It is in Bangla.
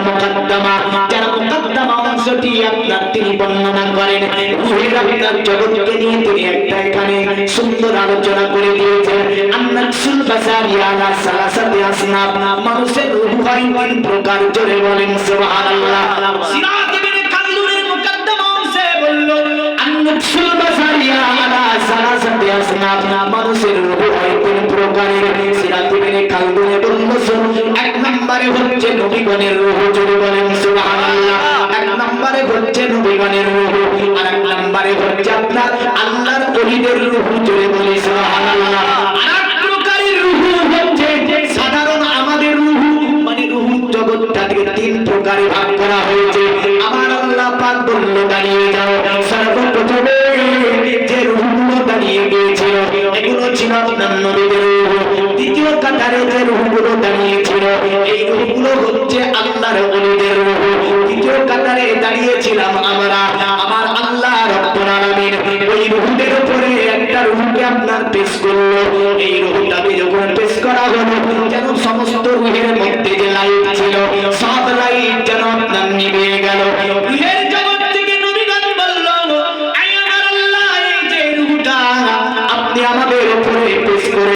মুকাদ্দামা, যারা মুকাদ্দামা অংশটি আপনার তিনি বর্ণনা করেন। রূহের আপনার জগৎকে নিয়ে তিনি একটা এখানে সুন্দর আলোচনা করে দিয়েছেন। আন-নাফসুল বাসারিয়া আলা সালাসাতি আসনাফ, মানুষের রূহ হয় তিন প্রকার। জোরে বলেন সুবহানাল্লাহ। সিরাত ইবনে কালদুনের মুকাদ্দামা অংশে বলল আন-নাফসুল বাসারিয়া আলা সালাসাতি আসনাফ, মানুষের রূহ হয় তিন প্রকারের। সিরাত ইবনে কালদুনে বলল এক নম্বরে হচ্ছে নবীগণের রূহ। জোরে বলেন সুবহানাল্লাহ। এক নম্বরে হচ্ছে নবীগণের রূহ, আর এক নম্বরে হচ্ছে আপনার আল্লাহর ওলিদের রূহ। জোরে বলেন সুবহানাল্লাহ। আর এক প্রকারের রূহ হচ্ছে সাধারণ আমাদের রূহ, মানে রূহ জগৎটাকে তিন প্রকারে ভাগ করা হয়েছে। আমার আল্লাহ পাক বলল দাঁড়িয়ে যাও। সর্বপ্রথমে যে রূহগুলো দাঁড়িয়ে গিয়েছিল এগুলো ছিল আপনার নবীদের রূহ। দ্বিতীয় কাতারে যে রূহগুলো দাঁড়িয়েছিল এই রূহগুলো হচ্ছে আল্লাহর ওলিদের রূহ। তৃতীয় কাতারে দাঁড়িয়েছিলাম আমরা, আমার আল্লাহ রাব্বুল আলামিন ওই রূহদের উপরে একটা রূহকে আপনার পেশ করলো। এই রূহটাকে যখন পেশ করা হলো, যেন সমস্ত রূহের মধ্যে যে লাইট ছিল